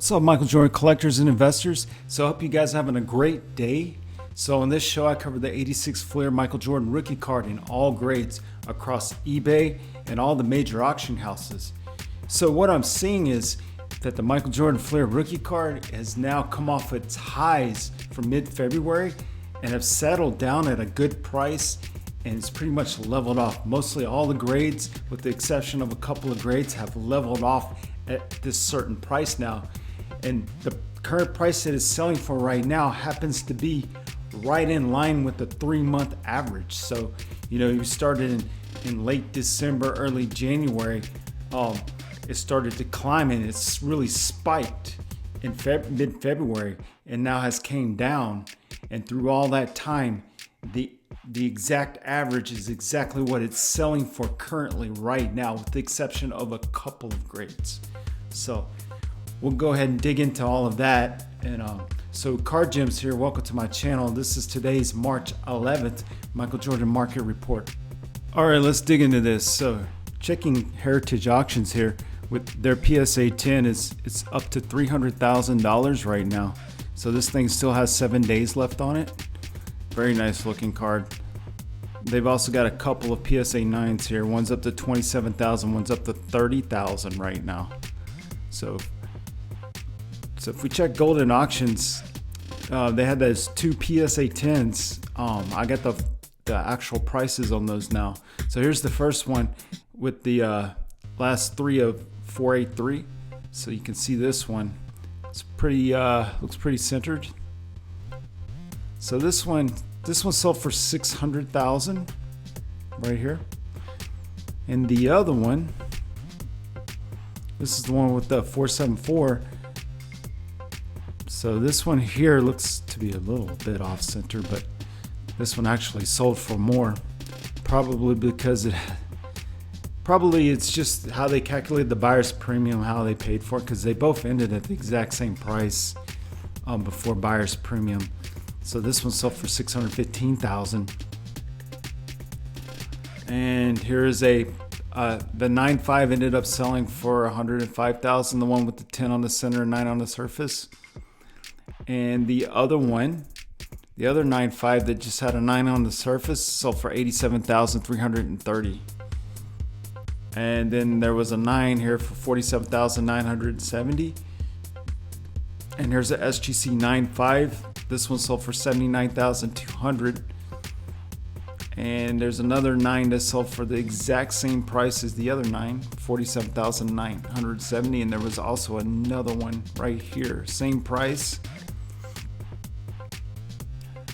What's up, Michael Jordan collectors and investors? So I hope you guys are having a great day. So in this show, I cover the 86 Fleer Michael Jordan rookie card in all grades across eBay and all the major auction houses. So what I'm seeing is that the Michael Jordan Fleer rookie card has now come off its highs from mid-February and have settled down at a good price, and it's pretty much leveled off. Mostly all the grades, with the exception of a couple of grades, have leveled off at this certain price now. And the current price that it's selling for right now happens to be right in line with the 3-month average. So, you started in late December, early January. It started to climb and it's really spiked in mid-February and now has came down. And through all that time, the exact average is exactly what it's selling for currently right now, with the exception of a couple of grades. So we'll go ahead and dig into all of that. And so Card Gems here, welcome to my channel. This is today's March 11th Michael Jordan market report. All right, let's dig into this. So checking Heritage Auctions here with their PSA 10, it's up to $300,000 right now. So this thing still has 7 days left on it. Very nice looking card. They've also got a couple of PSA 9s here. One's up to 27,000, one's up to 30,000 right now. So if we check Golden Auctions, they had those two PSA 10s. I got the actual prices on those now. So here's the first one with the last three of 483. So you can see this one. It's pretty looks pretty centered. So this one sold for 600,000 right here. And the other one, this is the one with the 474. So this one here looks to be a little bit off center, but this one actually sold for more, probably because it's just how they calculated the buyer's premium, how they paid for it, because they both ended at the exact same price before buyer's premium. So this one sold for 615,000. And here's the 9.5 ended up selling for 105,000. The one with the 10 on the center and 9 on the surface. And the other one, the other 9.5 that just had a 9 on the surface, sold for 87,330. And then there was a 9 here for 47,970. And here's a SGC 9.5. This one sold for 79,200. And there's another 9 that sold for the exact same price as the other 9, 47,970. And there was also another one right here, same price.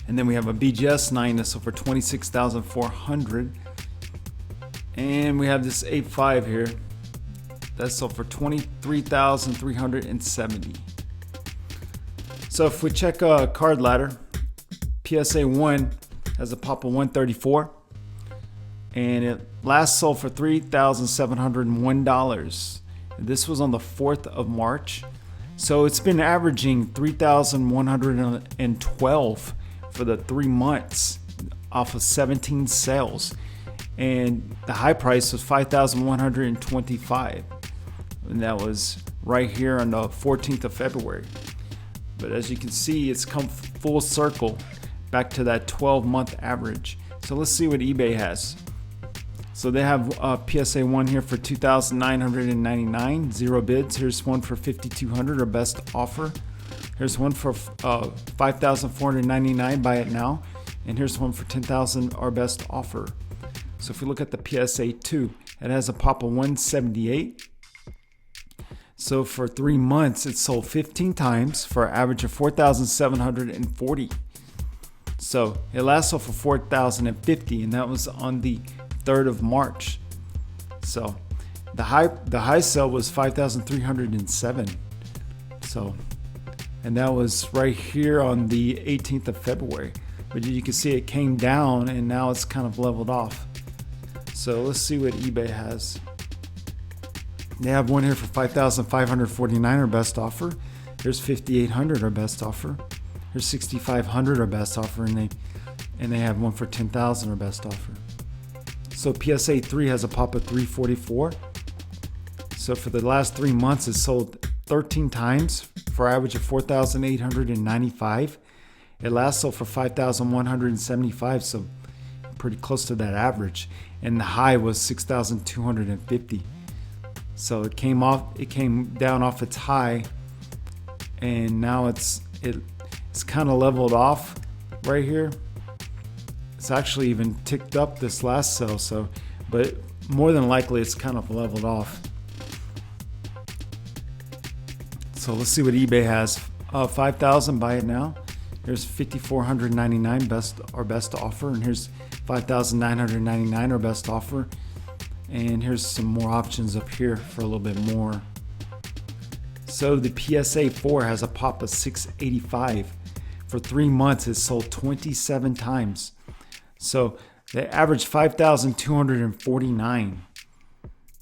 And then we have a BGS 9 that sold for 26,400. And we have this 8.5 here that sold for 23,370. So if we check Card Ladder, PSA 1 has a pop of 134, and it last sold for $3,701. This was on the 4th of March. So it's been averaging 3,112 for the 3 months off of 17 sales. And the high price was 5,125. And that was right here on the 14th of February. But as you can see, it's come full circle back to that 12-month average. So let's see what eBay has. So they have PSA 1 here for 2,999, 0 bids. Here's one for 5,200, our best offer. Here's one for 5,499, buy it now. And here's one for 10,000, our best offer. So if we look at the PSA 2, it has a pop of 178. So for 3 months, it sold 15 times for an average of 4,740. So it last sold for 4,050, and that was on the 3rd of March. So the high sell was 5,307. So, and that was right here on the 18th of February. But you can see it came down and now it's kind of leveled off. So let's see what eBay has. They have one here for 5,549, our best offer. Here's 5,800, our best offer. Here's 6,500, our best offer, and they have one for 10,000, our best offer. So PSA 3 has a pop of 344. So for the last 3 months, it sold 13 times for average of 4,895. It last sold for 5,175, so pretty close to that average. And the high was 6,250. So it came down off its high, and now it's kind of leveled off right here. It's actually even ticked up this last sell, so but more than likely it's kind of leveled off. So let's see what eBay has. 5,000, buy it now. Here's 5,499, our best offer, and here's 5,999, our best offer. And here's some more options up here for a little bit more. So the PSA 4 has a pop of 685. For 3 months, it's sold 27 times. So they averaged 5,249.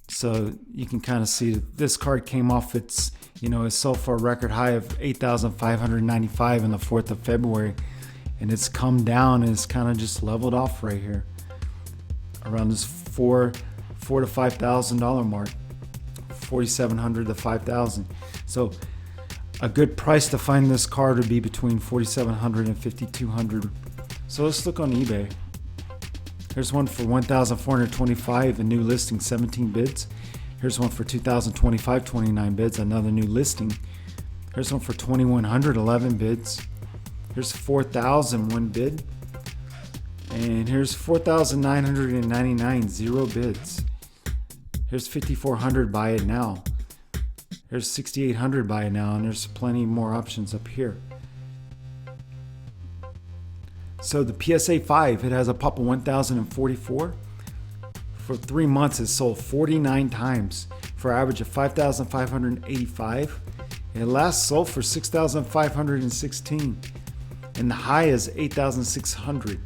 So you can kind of see that this card came off it sold for a record high of 8,595 on the 4th of February. And it's come down and it's kind of just leveled off right here around this $4,000 to $5,000 mark, 4,700 to 5,000. So a good price to find this card would be between 4,700 and 5,200. So let's look on eBay. Here's one for 1,425, a new listing, 17 bids. Here's one for 2,025, 29 bids, another new listing. Here's one for 2,100, 11 bids. Here's 4,000, 1 bid. And here's 4,999, 0 bids. Here's 5,400, buy it now. Here's 6,800, buy it now, and there's plenty more options up here. So the PSA 5, it has a pop of 1,044. For 3 months, it sold 49 times for an average of 5,585. It last sold for 6,516, and the high is 8,600.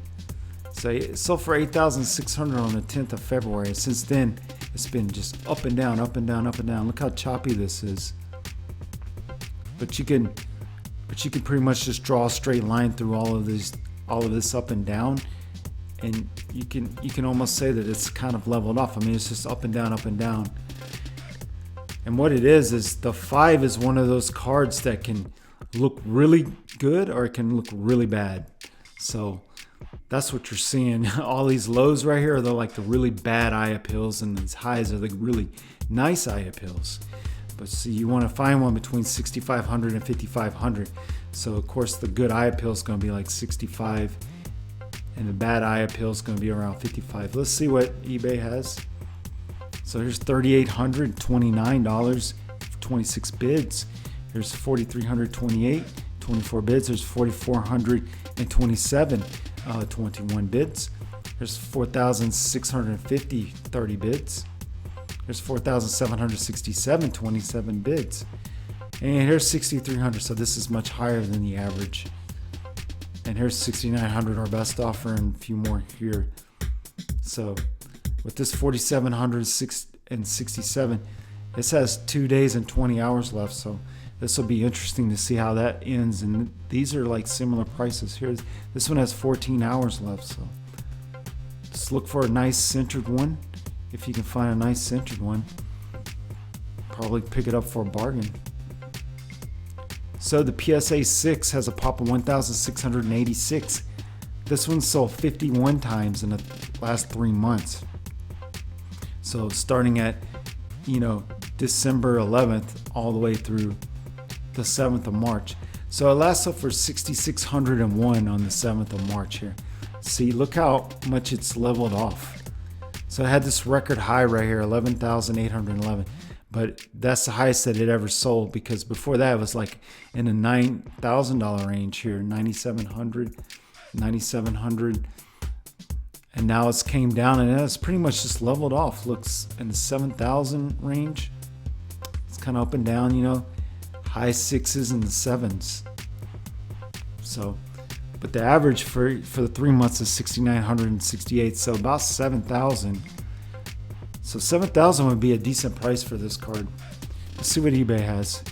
So it sold for 8,600 on the 10th of February. Since then, it's been just up and down, up and down, up and down. Look how choppy this is. But you can pretty much just draw a straight line through all of this up and down, and you can almost say that it's kind of leveled off. I mean, it's just up and down, up and down. And what it is the 5 is one of those cards that can look really good or it can look really bad. So that's what you're seeing. All these lows right here are the really bad eye appeals, and these highs are the really nice eye appeals. But see, you want to find one between 6,500 and 5,500. So of course the good eye appeal is going to be like 65, and the bad eye appeal is going to be around 55. Let's see what eBay has. So here's $3,829, 26 bids. Here's $4,328, 24 bids. There's $4,427, 21 bids. There's 4,650, 30 bids. There's 4,767, 27 bids. And here's 6,300, so this is much higher than the average. And here's 6,900, our best offer, and a few more here. So with this 4,700 and 67, this has 2 days and 20 hours left. So this will be interesting to see how that ends. And these are like similar prices. Here's this one has 14 hours left. So just look for a nice centered one. If you can find a nice centered one, probably pick it up for a bargain. So the PSA 6 has a pop of 1,686. This one sold 51 times in the last 3 months. So starting at, December 11th all the way through the 7th of March. So it last sold for 6,601 on the 7th of March here. See, look how much it's leveled off. So I had this record high right here, 11,811. But that's the highest that it ever sold, because before that it was like in the $9,000 range here, 9,700. And now it's came down and it's pretty much just leveled off. Looks in the 7,000 range. It's kind of up and down, high 6s and the 7s. So, but the average for the 3 months is 6,968, so about 7,000. So 7,000 would be a decent price for this card. Let's see what eBay has.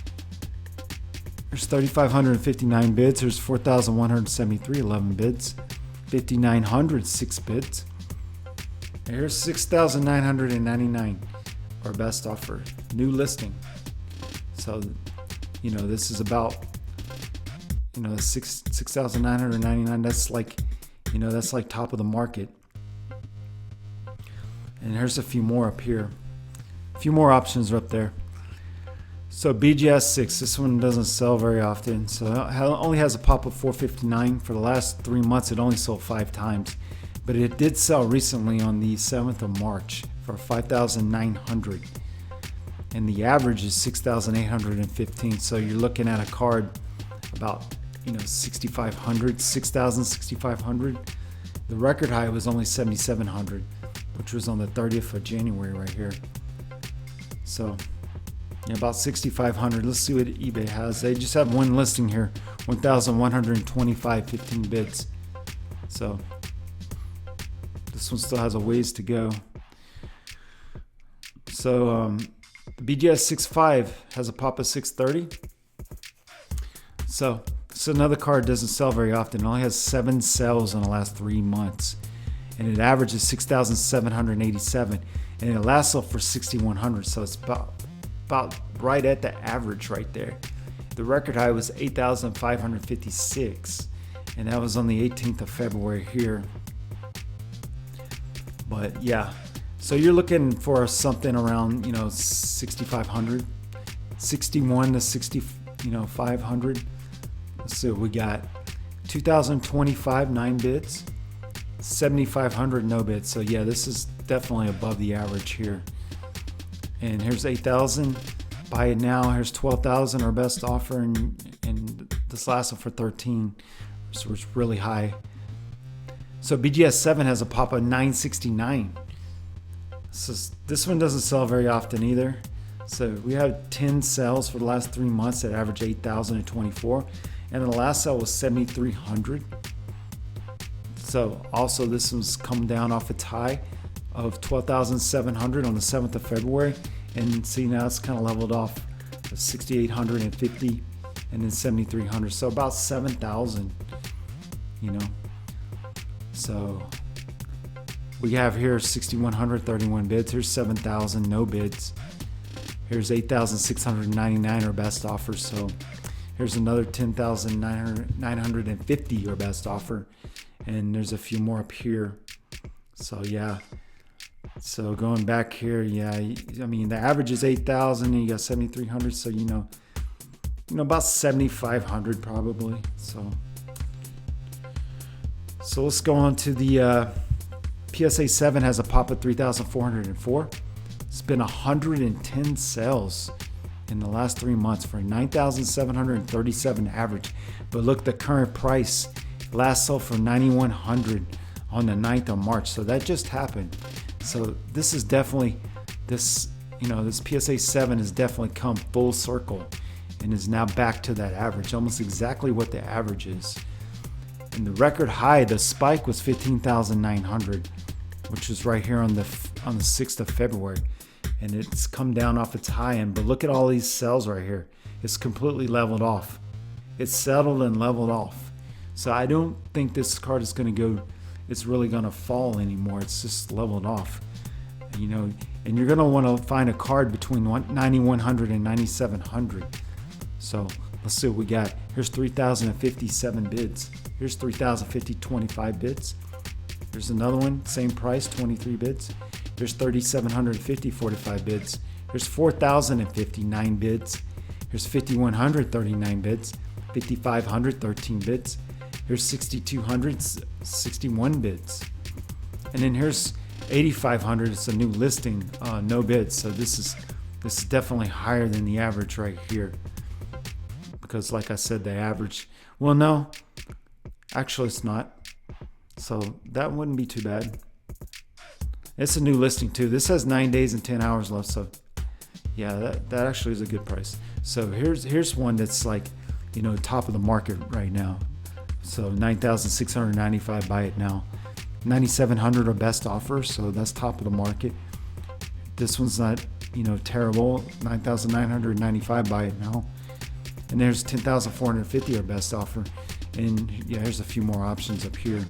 There's 3,559 bids. There's 4,173, 11 bids. 5,900, 6 bids. And here's 6,999, our best offer. New listing. So This is about, 6,999. That's like, that's like top of the market. And here's a few more up here. A few more options are up there. So BGS6, this one doesn't sell very often. So it only has a pop of 459. For the last 3 months, it only sold 5 times. But it did sell recently on the 7th of March for 5,900. And the average is 6,815. So you're looking at a card about, 6,500, 6,000, 6,500. The record high was only 7,700, which was on the 30th of January right here. So about 6,500. Let's see what eBay has. They just have one listing here, 1,125, 15 bids. So this one still has a ways to go. So the BGS 6.5 has a pop of 630. So another card doesn't sell very often. It only has 7 sales in the last 3 months. And it averages 6,787. And it lasts sold for 6,100. So it's about right at the average right there. The record high was 8,556, and that was on the 18th of February here. But yeah, so you're looking for something around 6,500, 61 to 500. Let's see what we got. 2,025 9 bids, 7,500 no bids. So yeah, this is definitely above the average here. And here's 8,000. Buy it now. Here's 12,000, our best offer, and this last one for 13, so it's really high. So BGS 7 has a pop of 969. So this one doesn't sell very often either. So we have 10 sales for the last 3 months that average 8,024, and the last sale was 7,300. So also this one's come down off its high of 12,700 on the 7th of February, and see now it's kind of leveled off of 6,850 and then 7,300, so about 7,000. So we have here 6,131 bids. Here's 7,000 no bids. Here's 8,699 our best offer. So here's another 10,950 our best offer, and there's a few more up here. So yeah. So going back here, yeah, I mean the average is 8,000 and you got 7,300, so about 7,500 probably. So let's go on to the PSA 7 has a pop of 3,404. It's been 110 sales in the last 3 months for 9,737 average. But look, the current price last sold for 9,100 on the 9th of March. So that just happened. So this is definitely, this PSA 7 has definitely come full circle and is now back to that average, almost exactly what the average is. And the record high, the spike was 15,900, which was right here on the 6th of February. And it's come down off its high end, but look at all these sales right here. It's completely leveled off. It's settled and leveled off. So I don't think this card is going to go, it's really going to fall anymore. It's just leveled off, and you're going to want to find a card between 9,100 and 9,700. So let's see what we got. Here's 3,057 bids. Here's 3,050, 25 bids. Here's another one, same price, 23 bids. Here's 3,750, 45 bids. Here's 4,059 bids. Here's 5,100, 39 bids. 5,500, 13 bids. Here's 6,200, 61 bids. And then here's 8,500. It's a new listing, no bids. So this is definitely higher than the average right here. Because like I said, the average, well, no, actually it's not. So that wouldn't be too bad. It's a new listing too. This has 9 days and 10 hours left. So yeah, that actually is a good price. So here's one that's like, top of the market right now. So 9,695, buy it now. 9,700 are best offer, so that's top of the market. This one's not, terrible. 9,995, buy it now. And there's 10,450 are best offer. And yeah, here's a few more options up here.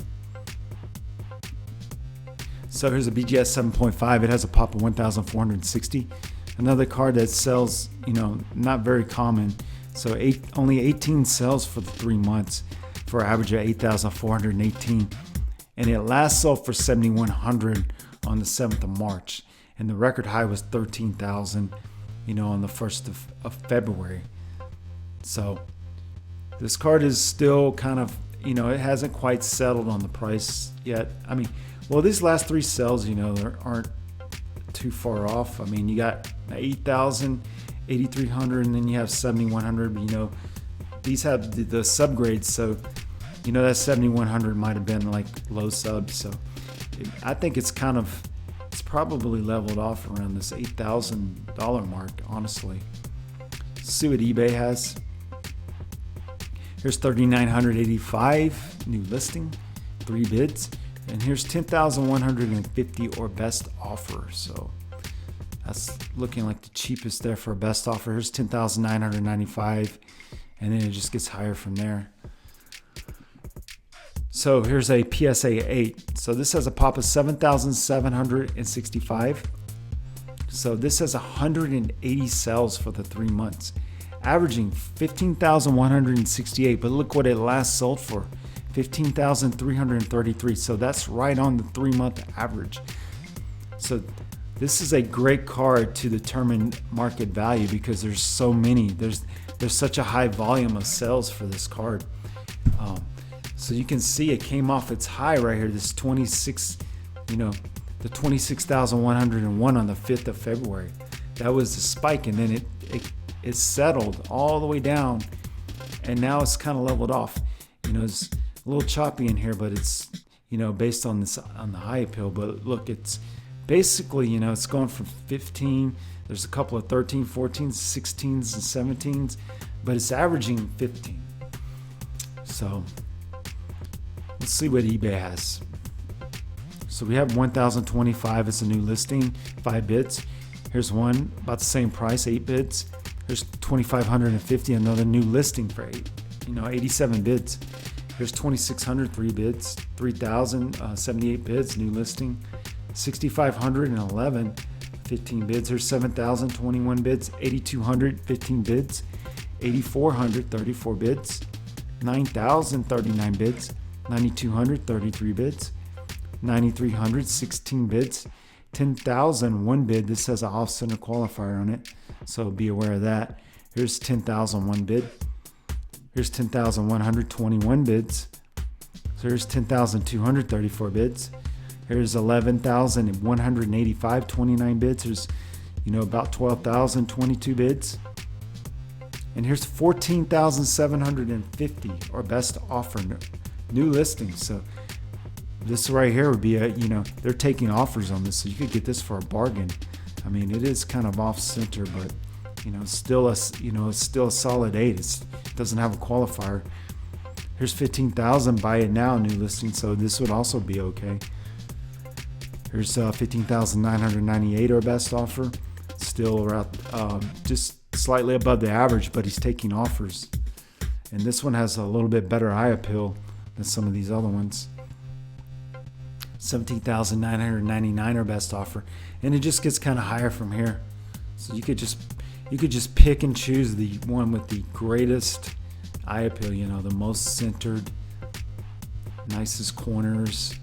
So here's a BGS 7.5. It has a pop of 1,460. Another card that sells, not very common. So only 18 sales for the 3 months for an average of 8,418. And it last sold for 7,100 on the 7th of March. And the record high was 13,000, on the 1st of February. So this card is still kind of, it hasn't quite settled on the price yet. I mean, well, these last 3 sales, they aren't too far off. I mean, you got 8,000, 8,300, and then you have 7,100. But, these have the subgrades, so that 7,100 might have been like low sub. So I think it's probably leveled off around this $8,000 mark, honestly. Let's see what eBay has. Here's 3,985 new listing, 3 bids. And here's 10,150 or best offer. So that's looking like the cheapest there for a best offer. Here's 10,995, and then it just gets higher from there. So here's a PSA 8. So this has a pop of 7,765. So this has 180 sales for the 3 months, averaging 15,168. But look what it last sold for. 15,333. So that's right on the 3-month average. So this is a great card to determine market value because there's so many. There's such a high volume of sales for this card. So you can see it came off its high right here. This 26, the 26,101 on the 5th of February. That was the spike, and then it settled all the way down, and now it's kind of leveled off. It's a little choppy in here, but it's based on the high appeal. But look, it's basically it's going from 15. There's a couple of 13, 14s, 16s, and 17s, but it's averaging 15. So let's see what eBay has. So we have 1,025. It's a new listing, 5 bids. Here's one about the same price, 8 bids. Here's 2,550, another new listing for 87 bids. Here's 2,600, 3 bids. 3,000, 78 bids, new listing. 6,511, 15 bids. Here's 7,000, 21 bids. 8,200, 15 bids. 8,400, 34 bids. 9,000, 39 bids. 9,200, 33 bids. 9,300, 16 bids. 10,000, 1 bid. This has an off-center qualifier on it, so be aware of that. Here's 10,000, 1 bid. Here's 10,121 bids. So here's 10,234 bids. Here's 11,185, 29 bids. There's, about 12,022 bids. And here's 14,750 or best offer new listing. So this right here would be they're taking offers on this, so you could get this for a bargain. I mean, it is kind of off center, but it's still a solid 8. It doesn't have a qualifier. Here's 15,000, buy it now, new listing. So this would also be okay. Here's 15,998 or best offer. Still around, just slightly above the average, but he's taking offers. And this one has a little bit better eye appeal than some of these other ones. 17,999 or best offer, and it just gets kind of higher from here. So you could just pick and choose the one with the greatest eye appeal, the most centered, nicest corners,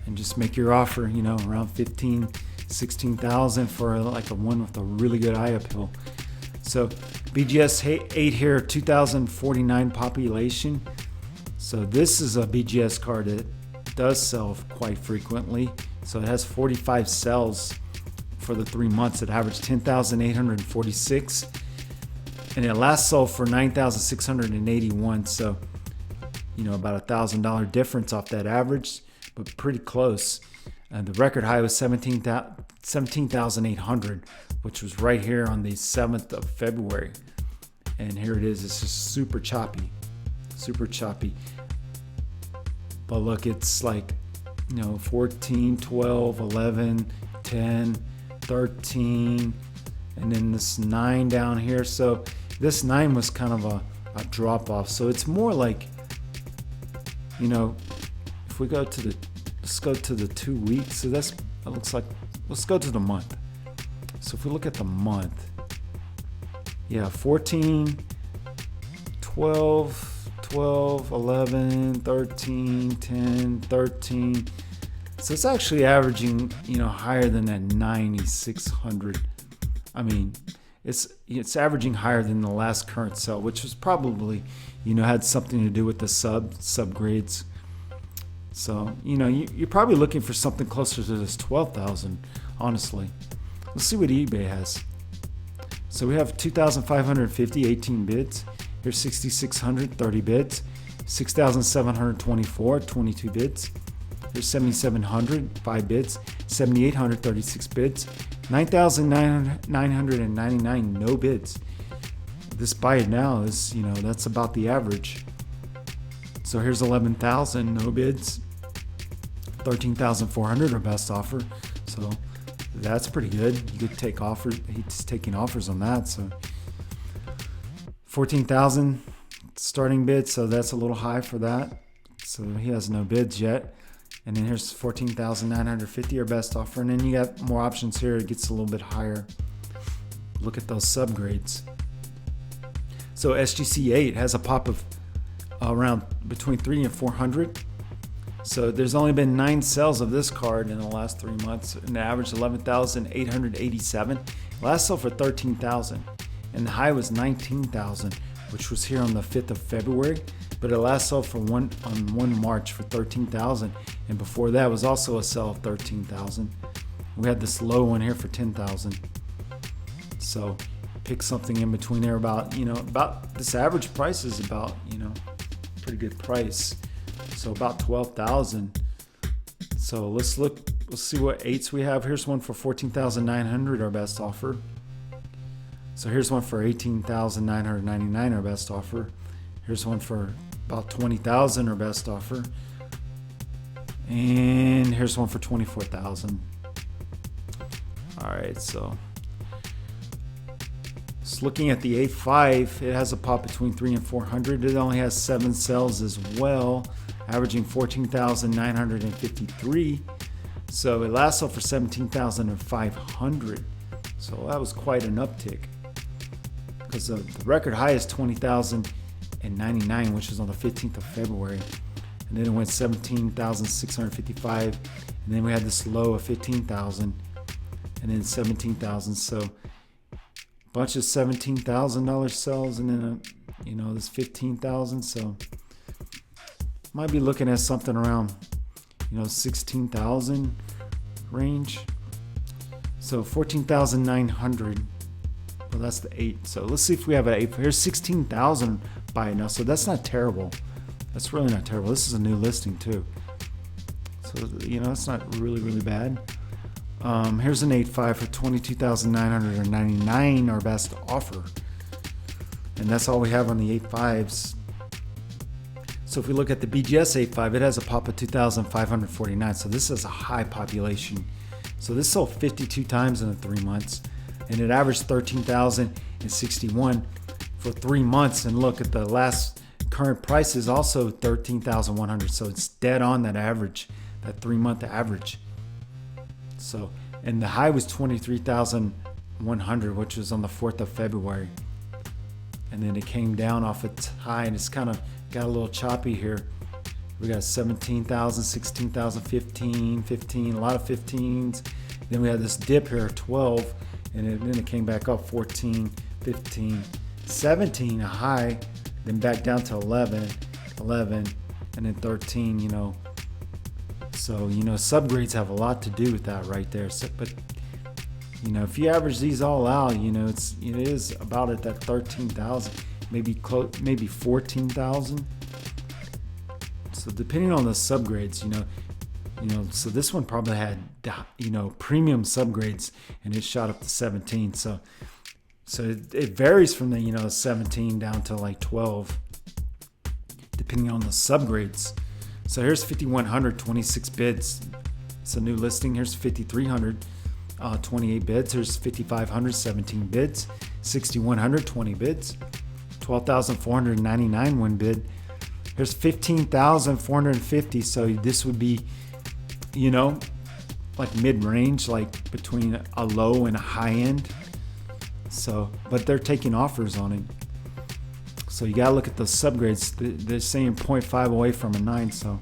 and just make your offer, around 15, 16,000 for like a one with a really good eye appeal. So BGS 8 here, 2,049 population. So this is a BGS card that does sell quite frequently. So it has 45 sales for the 3 months. It averaged 10,846, and it last sold for 9,681. So about $1,000 difference off that average, but pretty close. And the record high was 17,800, which was right here on the 7th of February. And here it is. It's just super choppy. But look, it's like 14, 12, 11, 10, 13, and then this 9 down here. So this 9 was kind of a drop off. So it's more like, if we go to let's go to the 2 weeks. So it looks like, let's go to the month. So if we look at the month, 14, 12, 12, 11, 13, 10, 13. So it's actually averaging, higher than that 9,600. I mean, it's averaging higher than the last current sell, which was probably, had something to do with the subgrades. So, you're probably looking for something closer to this 12,000, honestly. Let's see what eBay has. So we have 2,550, 18 bids. Here's 6,600, 30 bids. 6,724, 22 bids. Here's 7,700, 5 bids. 7,800, 36 bids. 9,999, no bids. This buy it now is, that's about the average. So here's 11,000, no bids. 13,400, our best offer. So that's pretty good. You could take offers. He's taking offers on that. So 14,000 starting bid. So that's a little high for that. So he has no bids yet. And then here's 14,950, our best offer. And then you got more options here. It gets a little bit higher. Look at those subgrades. So SGC 8 has a pop of around between 3 and 400. So there's only been 9 sales of this card in the last 3 months, an average 11,887. Last sold for 13,000, and the high was 19,000, which was here on the 5th of February. But it last sold for on 1 March for 13,000, and before that was also a sale of 13,000. We had this low one here for 10,000. So pick something in between there. About this average price is about pretty good price. So about 12,000. So let's see what 8s we have. Here's one for 14,900, our best offer. So here's one for 18,999, our best offer. Here's one for about 20,000, our best offer. And here's one for 24,000. All right, so looking at the 8.5, it has a pop between 3 and 400. It only has 7 sales as well, averaging 14,953. So it last sold for 17,500. So that was quite an uptick, because the record high is 20,099, which was on the 15th of February. And then it went 17,655. And then we had this low of 15,000 and then 17,000. So bunch of $17,000 sales, and then this 15,000. So might be looking at something around 16,000 range. So 14,900. Well, that's the 8. So let's see if we have an 8. Here's 16,000 by now. So that's not terrible. That's really not terrible. This is a new listing too. So it's not really bad. Here's an 8.5 for 22,999, our best offer. And that's all we have on the 8.5s. So if we look at the BGS 8.5, it has a pop of 2,549. So this is a high population. So this sold 52 times in the 3 months, and it averaged 13,061 for 3 months. And look at the last current price is also 13,100. So it's dead on that average, that 3-month average. So, and the high was 23,100, which was on the 4th of February. And then it came down off its high, and it's kind of got a little choppy here. We got 17,000, 16,000, 15, a lot of 15s. Then we had this dip here at 12, and then it came back up 14, 15, 17, a high, then back down to 11, and then 13, So, subgrades have a lot to do with that right there. So, but, if you average these all out, it is about at that 13,000, maybe 14,000. So depending on the subgrades, so this one probably had, premium subgrades, and it shot up to 17. So it varies from the, 17 down to like 12, depending on the subgrades. So here's 5,100, 26 bids. It's a new listing. Here's 5,300, 28 bids. Here's 5,500, 17 bids. 6,100, 20 bids. 12,499, 1 bid. Here's 15,450. So this would be, like mid-range, like between a low and a high end. So, but they're taking offers on it. So you gotta look at those subgrades. They're saying 0.5 away from a 9, so you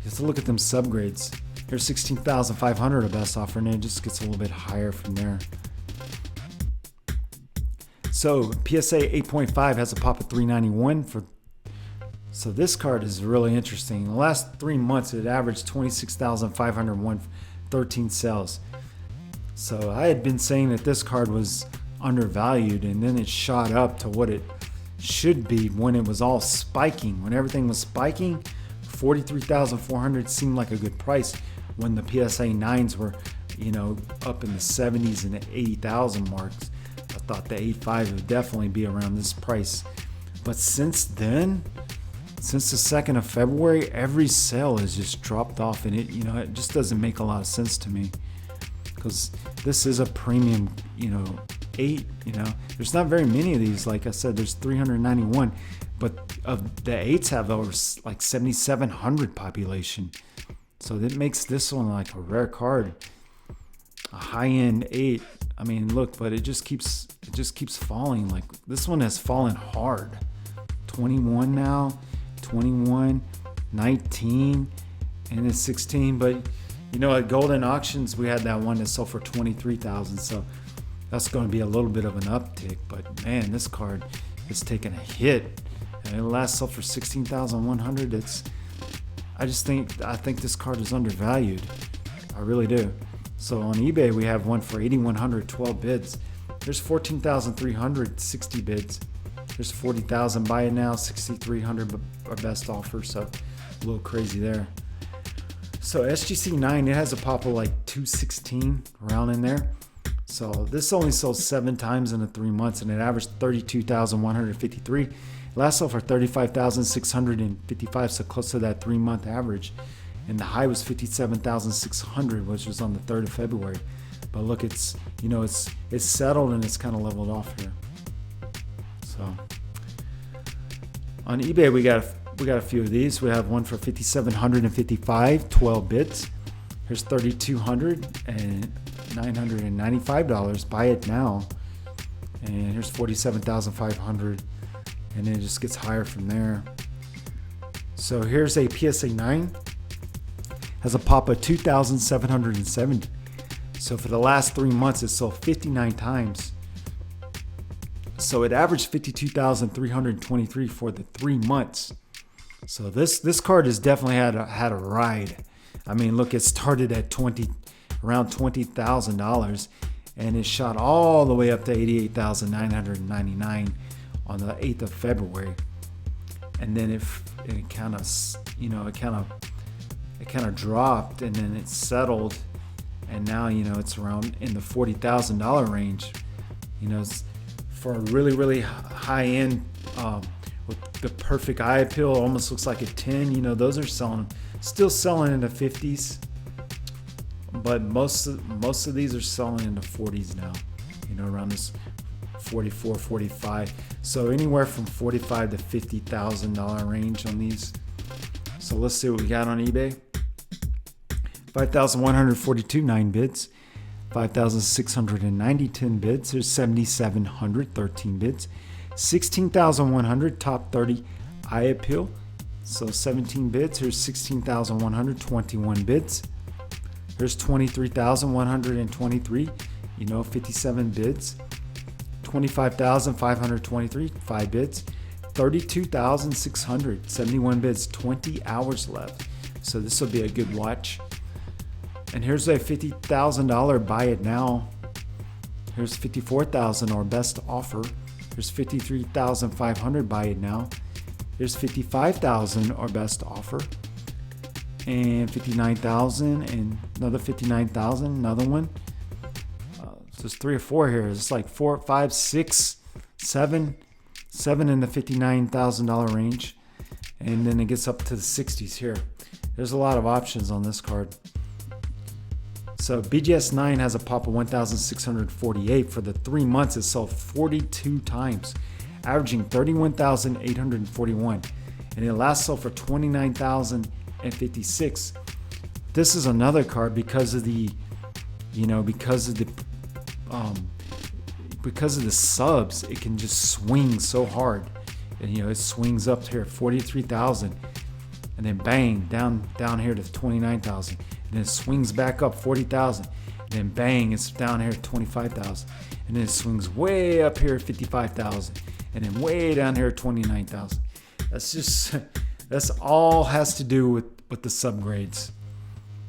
have to look at them subgrades. Here's 16,500 a best offer, and it just gets a little bit higher from there. So PSA 8.5 has a pop of 391 for. So this card is really interesting. In the last 3 months, it averaged 26,501, 13 sales. So I had been saying that this card was undervalued, and then it shot up to what it should be when it was all spiking. When everything was spiking, 43,400 seemed like a good price when the PSA 9s were, up in the 70s and the 80,000 marks. I thought the 8.5 would definitely be around this price. But since then, since the 2nd of February, every sale has just dropped off, and it just doesn't make a lot of sense to me, because this is a premium, 8, there's not very many of these. Like I said, there's 391, but of the 8s have over like 7,700 population. So that makes this one like a rare card, a high-end 8. I mean, look, but it just keeps falling. Like this one has fallen hard. 21 now, 21, 19, and then 16. But at Golden Auctions, we had that one that sold for 23,000. So that's going to be a little bit of an uptick. But man, this card is taking a hit. And it last sold for 16,100. I think this card is undervalued. I really do. So on eBay, we have one for 8,100, 12 bids. There's 14,300, 60 bids. There's 40,000, buy it now, 6,300 our best offer. So a little crazy there. So SGC 9, it has a pop of like 216 around in there. So this only sold 7 times in the 3 months, and it averaged 32,153. Last sold for 35,655, so close to that 3-month average. And the high was 57,600, which was on the 3rd of February. But look, it's settled and it's kind of leveled off here. So on eBay, we got a few of these. We have one for 5,755, 12 bits. Here's 3,200 and $995. Buy it now. And here's 47,500, and then it just gets higher from there. So here's a PSA 9. Has a pop of 2,770. So for the last 3 months, it sold 59 times. So it averaged 52,323 for the 3 months. So this card has definitely had a ride. I mean, look, it started at around $20,000, and it shot all the way up to 88,999 on the 8th of February. And then it kind of dropped, and then it settled, and now it's around in the $40,000 range. For a really, really high end with the perfect eye appeal, almost looks like a 10. Those are still selling in the 50s, but most of these are selling in the 40s now. Around this 44, 45. So anywhere from $45,000 to $50,000 range on these. So let's see what we got on eBay. 5,142 9 bids. 5,690 10 bids. There's 7,700 13 bids. 16,100 top 30 eye appeal. So 17 bids. Here's 16,121 bids. There's 23,123. 57 bids. 25,523 5 bids. 32,600 71 bids. 20 hours left. So this will be a good watch. And here's a $50,000 buy it now. Here's 54,000 our best offer. Here's 53,500 buy it now. Here's 55,000 our best offer. And 59,000 and another 59,000, another one. So there's 3 or 4 here. It's like 4, 5, 6, 7 in the $59,000 range. And then it gets up to the 60s here. There's a lot of options on this card. So BGS 9 has a pop of 1,648. For the 3 months, it sold 42 times, averaging 31,841. And it last sold for 29,056. This is another card because of the subs, it can just swing so hard. and it swings up here 43,000, and then bang down here to 29,000, and then it swings back up 40,000, and then bang, it's down here at 25,000, and then it swings way up here at 55,000, and then way down here at 29,000. That's all has to do with the subgrades.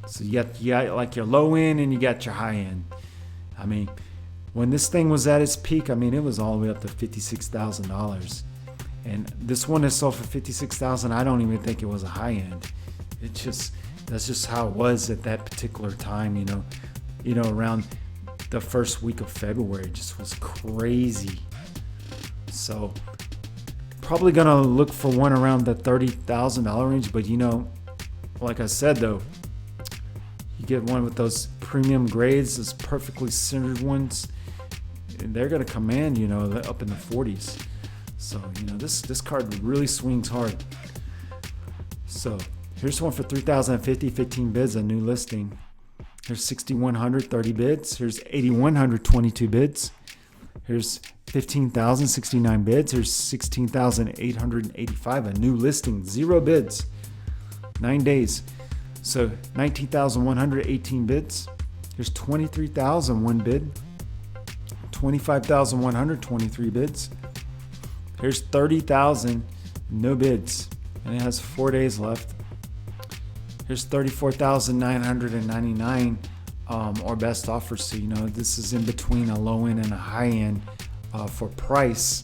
So you got like your low end and you got your high end. I mean, when this thing was at its peak, I mean, it was all the way up to $56,000. And this one is sold for $56,000. I don't even think it was a high end. That's just how it was at that particular time, around the first week of February. It just was crazy. So probably gonna look for one around the $30,000 range, but like I said though, you get one with those premium grades, those perfectly centered ones, and they're gonna command up in the 40s. So this card really swings hard. So here's one for $3,050, 15 bids, a new listing. Here's 6,100, 30 bids. Here's 8,100, 22 bids. Here's 15,000, 69 bids. Here's 16,885, a new listing, 0 bids, 9 days. So 19,100, 18 bids. Here's 23,000, 1 bid. 25,100, 23 bids. Here's 30,000, no bids, and it has 4 days left. Here's 34,999, or best offer. So this is in between a low end and a high end for price.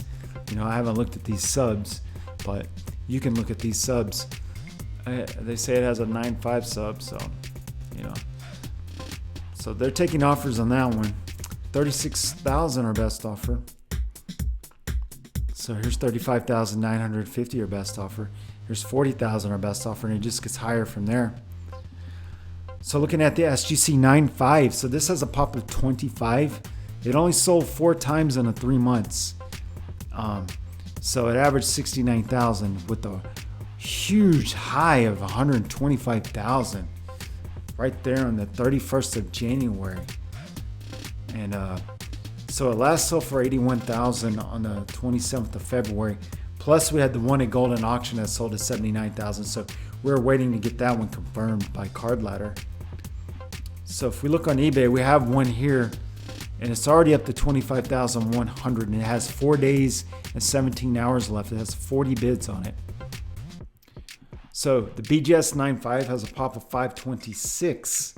I haven't looked at these subs, but you can look at these subs. They say it has a 9.5 sub, so so they're taking offers on that one. 36,000 our best offer. So here's 35,950 our best offer. Here's 40,000 our best offer, and it just gets higher from there. So looking at the SGC 9.5, so this has a pop of 25. It only sold 4 times in 3 months. So it averaged 69,000 with a huge high of 125,000 right there on the 31st of January. And so it last sold for 81,000 on the 27th of February. Plus we had the one at Golden Auction that sold at 79,000. So we're waiting to get that one confirmed by Card Ladder. So if we look on eBay, we have one here, and it's already up to 25,100, and it has 4 days and 17 hours left. It has 40 bids on it. So the BGS 9.5 has a pop of 526.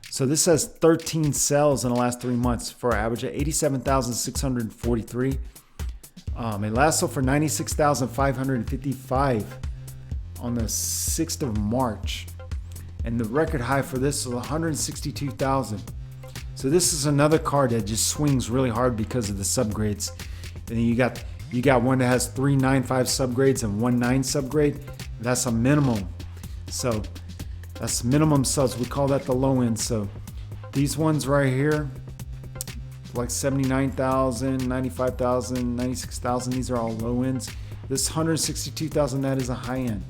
So this has 13 sales in the last 3 months for an average of 87,643. It last sold for 96,555 on the 6th of March. And the record high for this was 162,000. So this is another card that just swings really hard because of the subgrades. And then you got one that has 3 9.5 subgrades and 1 9 subgrade. That's a minimum. So that's minimum subs. We call that the low end. So these ones right here, like 79,000, 95,000, 96,000, these are all low ends. This 162,000, that is a high end.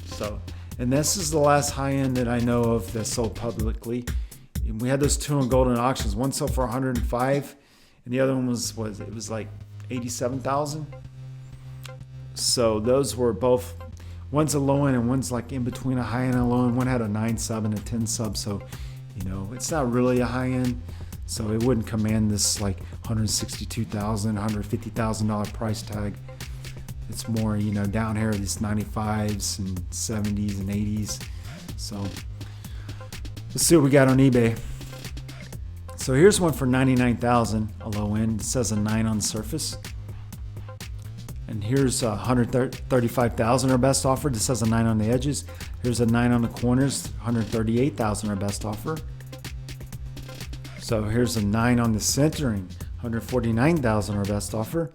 So, and this is the last high end that I know of that sold publicly. And we had those 2 on Golden Auctions. One sold for 105, and the other one was like 87,000. So those were both, one's a low end and one's like in between a high end and a low end. One had a 9 sub and a 10 sub, so it's not really a high end. So it wouldn't command this like $162,000, $150,000 price tag. It's more, down here, these 95s and 70s and 80s. So let's see what we got on eBay. So here's one for 99,000, a low end. It says a 9 on the surface. And here's 135,000, our best offer. This says a 9 on the edges. Here's a 9 on the corners, 138,000, our best offer. So here's a 9 on the centering, 149,000, our best offer.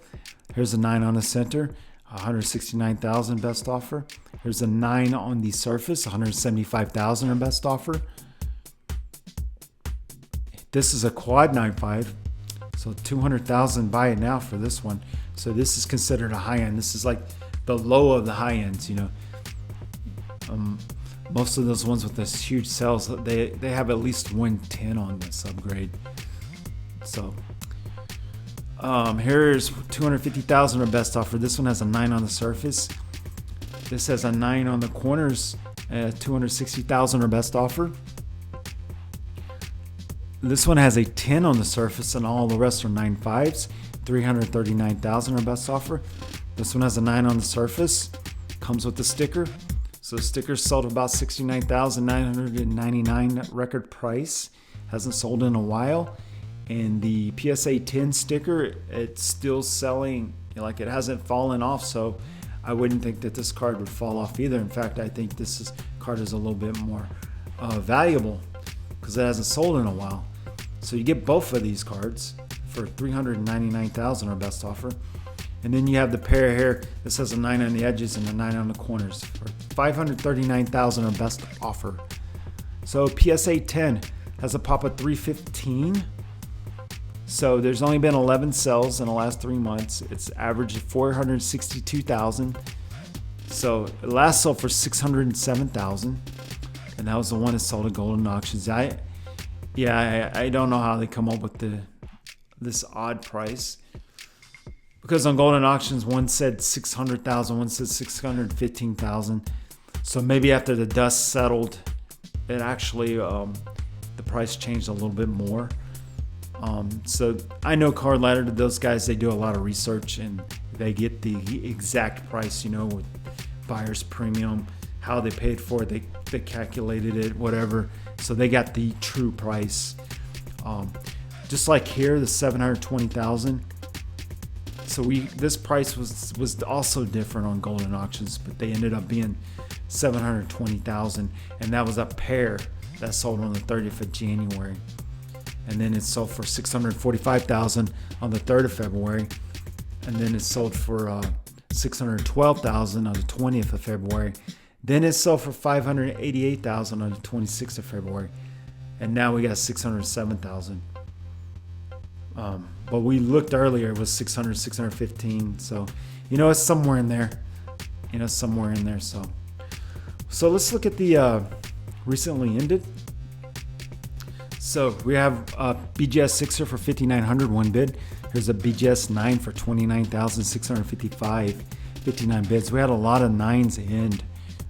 Here's a 9 on the center, 169,000, best offer. Here's a 9 on the surface, 175,000, our best offer. This is a quad 9.5, so 200,000, buy it now for this one. So this is considered a high end. This is like the low of the high ends, Most of those ones with this huge sales, they have at least 110 on the subgrade. So Here's 250,000 or best offer. This one has a 9 on the surface. This has a 9 on the corners. 260,000 or best offer. This one has a 10 on the surface, and all the rest are 9.5s. 339,000 or best offer. This one has a 9 on the surface. Comes with the sticker. So the sticker sold about 69,999 record price. Hasn't sold in a while. And the PSA 10 sticker, it's still selling, like it hasn't fallen off. So I wouldn't think that this card would fall off either. In fact, I think this card is a little bit more valuable because it hasn't sold in a while. So you get both of these cards for 399,000 or best offer. And then you have the pair here. This has a 9 on the edges and a 9 on the corners for 539,000 or best offer. So PSA 10 has a pop of 315. So there's only been 11 sales in the last 3 months. It's averaged 462,000. So it last sold for 607,000, and that was the one that sold at Golden Auctions. I don't know how they come up with this odd price, because on Golden Auctions one said 600,000, one said 615,000. So maybe after the dust settled, it actually the price changed a little bit more. So I know Card Ladder, those guys, they do a lot of research and they get the exact price, with buyer's premium, how they paid for it, they calculated it, whatever. So they got the true price. Just like here, the 720,000. So this price was also different on Golden Auctions, but they ended up being 720,000, and that was a pair that sold on the 30th of January. And then it sold for 645,000 on the 3rd of February. And then it sold for 612,000 on the 20th of February. Then it sold for 588,000 on the 26th of February. And now we got 607,000. But we looked earlier, it was 600, 615. So, it's somewhere in there. So let's look at the recently ended. So we have a BGS 6er for 5,900, one bid. Here's a BGS 9 for 29,655, 59 bids. We had a lot of 9s end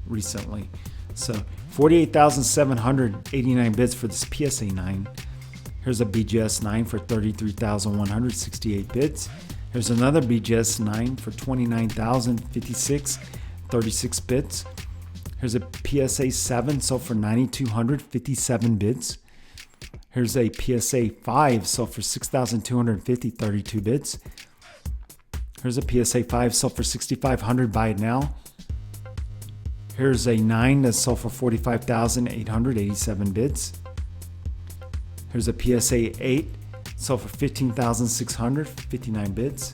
recently. So 48,789 bids for this PSA 9. Here's a BGS 9 for 33,168 bids. Here's another BGS 9 for 29,056, 36 bids. Here's a PSA 7 sold for 9,257 bids. Here's a PSA 5 sold for 6,250, 32 bids. Here's a PSA 5 sold for 6,500, buy it now. Here's a 9 that sold for 45,887 bids. Here's a PSA 8 sold for 15,600, 59 bids.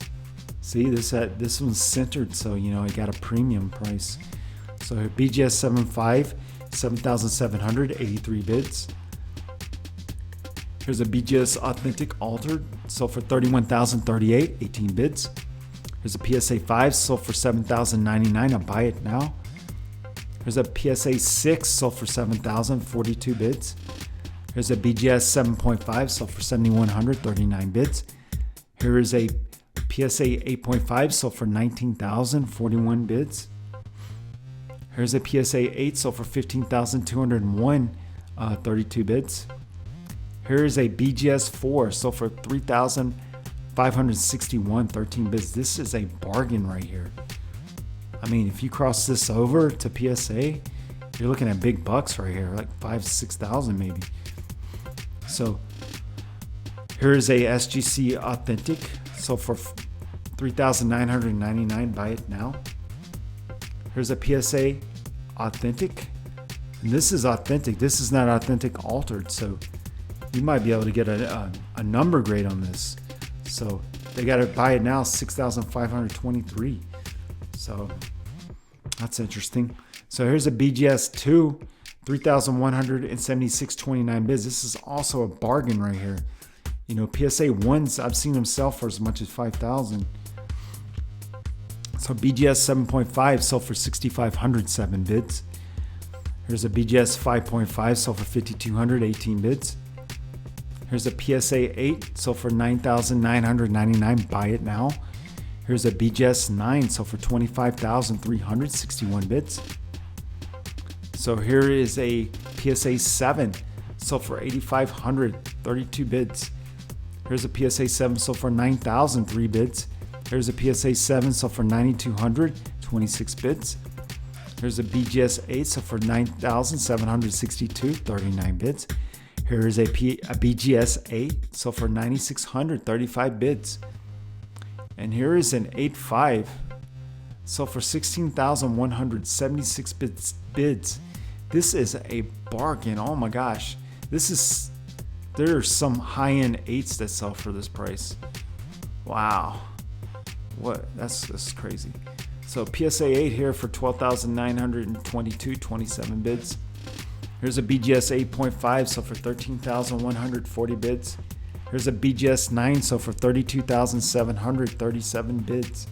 See, this one's centered, so it got a premium price. So BGS 7.5, 7,700, 83 bids. Here's a BGS Authentic Altered, sold for 31,038, 18 bids. Here's a PSA 5, sold for 7,099, I'll buy it now. Here's a PSA 6, sold for 7,000, 42 bids. Here's a BGS 7.5, sold for 7,100, 39 bids. Here is a PSA 8.5, sold for 19,000, 41 bids. Here's a PSA 8, sold for 15,201, 32 bids. Here is a BGS 4, sold for 3,561, 13 bids. This is a bargain right here. I mean, if you cross this over to PSA, you're looking at big bucks right here, like 5,000-6,000 maybe. So here is a SGC Authentic, sold for 3,999, buy it now. Here's a PSA Authentic, and this is authentic. This is not authentic altered, so you might be able to get a number grade on this. So they got to buy it now, 6,523. So that's interesting. So here's a BGS 2, 3,176, 29 bids. This is also a bargain right here. PSA 1s, I've seen them sell for as much as 5,000. So BGS 7.5 sold for 6,507 bids. Here's a BGS 5.5 sold for 5,200, 18 bids. Here's a PSA 8, sold for $9,999. Buy it now. Here's a BGS 9, sold for 25,361 bids. So here is a PSA 7, sold for 8,500, 32 bids. Here's a PSA 7, sold for 9,003 bids. Here's a PSA 7, sold for 9,200, 26 bids. Here's a BGS 8, sold for 9,762, 39 bids. Here is a BGS 8, sold for 9,600, 35 bids. And here is an 8.5, sold for 16,176 bids. This is a bargain. Oh my gosh. There are some high-end 8s that sell for this price. Wow. That's crazy. So PSA 8 here for 12,922, 27 bids. Here's a BGS 8.5, sold for 13,140 bids. Here's a BGS 9, sold for 32,737 bids.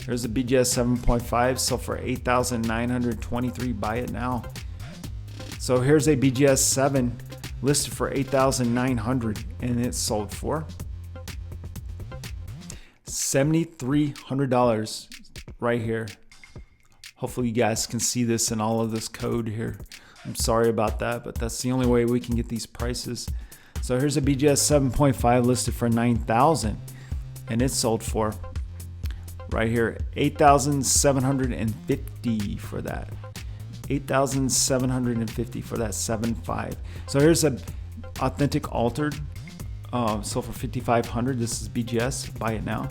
Here's a BGS 7.5, sold for 8,923. Buy it now. So here's a BGS 7, listed for 8,900, and it's sold for $7,300 right here. Hopefully you guys can see this in all of this code here. I'm sorry about that, but that's the only way we can get these prices. So here's a BGS 7.5 listed for 9,000, and it's sold for right here 8,750 for that. 8,750 for that 7.5. So here's a authentic altered, sold for 5,500. This is BGS. Buy it now.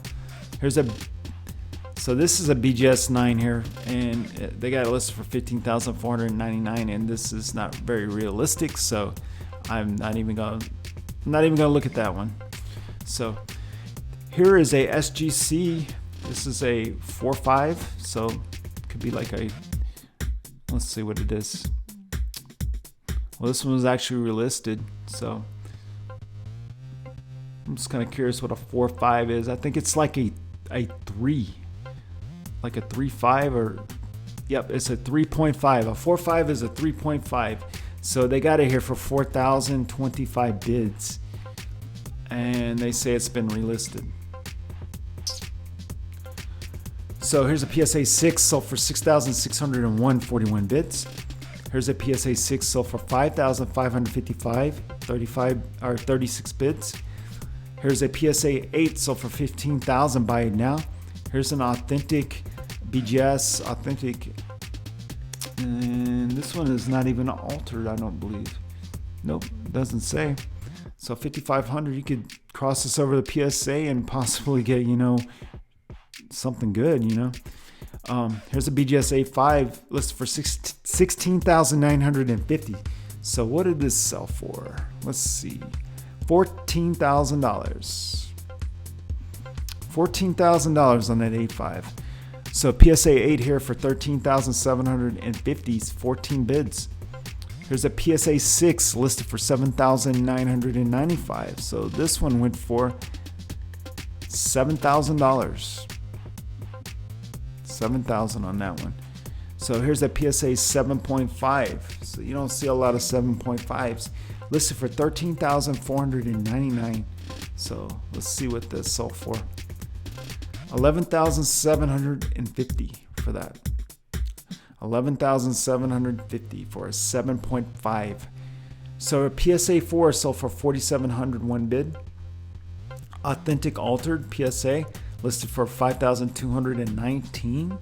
So this is a BGS 9 here, and they got it listed for 15,499, and this is not very realistic, so I'm not even gonna look at that one. So here is a SGC. This is a 4.5, so it could be like a, let's see what it is. Well, this one was actually relisted, so I'm just kind of curious what a 4.5 is. I think it's like a 3. Like a 3.5 or, yep, it's a 3.5. A 4.5 is a 3.5. So they got it here for 4,025 bids. And they say it's been relisted. So here's a PSA 6, sold for 6,601, 41 bids. Here's a PSA 6, sold for 5,555, 36 bids. Here's a PSA 8, sold for 15,000. Buy it now. Here's an authentic BGS authentic, and this one is not even altered, I don't believe. Nope, doesn't say. So 5,500, you could cross this over the PSA and possibly get, something good, Here's a BGS 8.5 listed for 16,950. So what did this sell for? Let's see, $14,000. $14,000 on that 8.5. So PSA 8 here for 13,750, 14 bids. Here's a PSA 6 listed for 7,995. So this one went for $7,000. 7,000 on that one. So here's a PSA 7.5. So you don't see a lot of 7.5s. Listed for 13,499. So let's see what this sold for. 11,750 for that. 11,750 for a 7.5. So a PSA 4 sold for 4,701 bid. Authentic altered PSA listed for 5,219.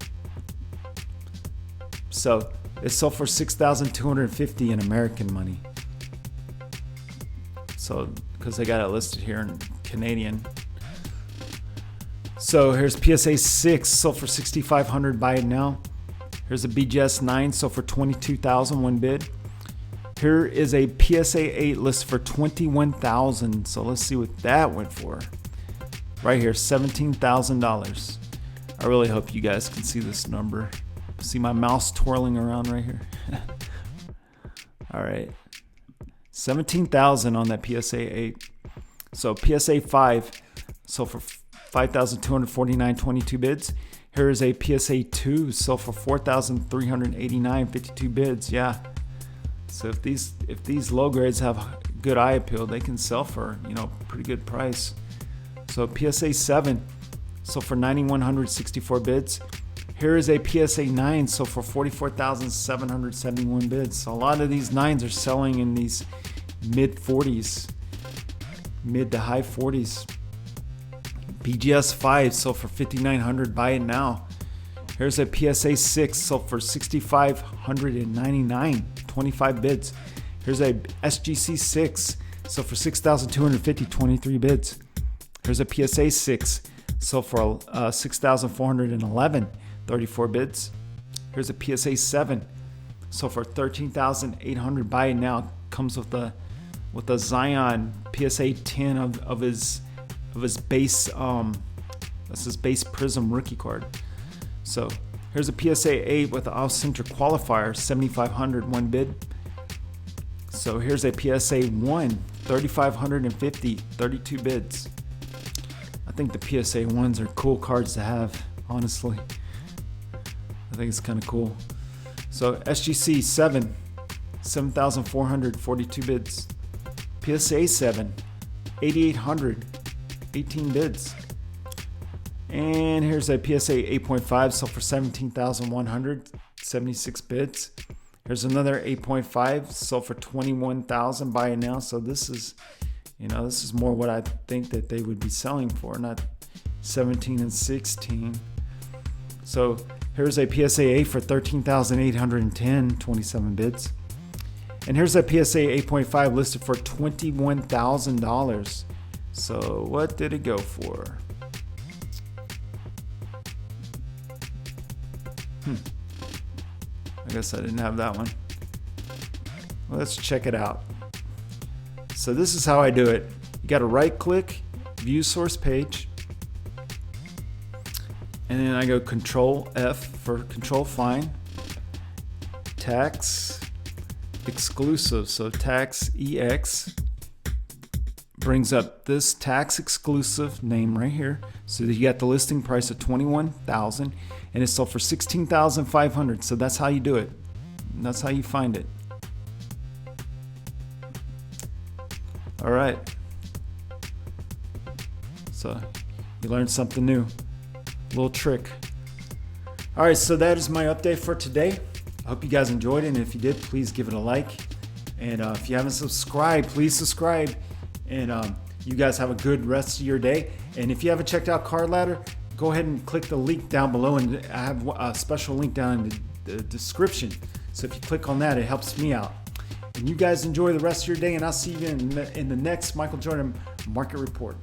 So it sold for 6,250 in American money. So because they got it listed here in Canadian. So here's PSA 6, sold for 6,500. Buy it now. Here's a BGS 9, sold for 22,000. One bid. Here is a PSA 8 listed for 21,000. So let's see what that went for. Right here, $17,000. I really hope you guys can see this number. See my mouse twirling around right here. All right, 17,000 on that PSA 8. So PSA 5, sold for 5,249, 22 bids. Here is a PSA 2, sold for 4,389, 52 bids. Yeah. So if these low grades have good eye appeal, they can sell for, pretty good price. So PSA 7 sold for 9,164 bids. Here is a PSA 9 sold for 44,771 bids. So a lot of these 9s are selling in these mid 40s, mid to high 40s. BGS 5 sold for 5,900. Buy it now. Here's a PSA 6 sold for 6,599. 25 bids. Here's a SGC 6 sold for 6,250. 23 bids. Here's a PSA 6 sold for 6,411. 34 bids. Here's a PSA 7 sold for 13,800. Buy it now. Comes with the Zion PSA 10 of his base. That's his base Prism rookie card. So here's a PSA 8 with the off-center qualifier, 7,500. One bid. So here's a PSA 1, 3,550. 32 bids. I think the PSA 1s are cool cards to have, honestly. I think it's kind of cool. So SGC 7, 7,442 bids. PSA 7, 8,800, 18 bids. And here's a PSA 8.5 sold for 17,100, 76 bids. Here's another 8.5 sold for 21,000. Buy it now. So this is more what I think that they would be selling for, not 17 and 16. So here's a PSA 8 for 13,810, 27 bids. And here's a PSA 8.5 listed for $21,000. So what did it go for? I guess I didn't have that one. Well, let's check it out. So this is how I do it. You got to right click, view source page. And then I go Control F for control find. Tax exclusive. So tax EX brings up this tax exclusive name right here. So you got the listing price of $21,000 and it's sold for $16,500. So that's how you do it. And that's how you find it. All right. So you learned something new. Little trick. All right, so that is my update for today. I hope you guys enjoyed it, and if you did, please give it a like. And if you haven't subscribed, please subscribe. And you guys have a good rest of your day. And if you haven't checked out Card Ladder, go ahead and click the link down below, and I have a special link down in the description. So if you click on that, it helps me out. And you guys enjoy the rest of your day, and I'll see you in the next Michael Jordan Market Report.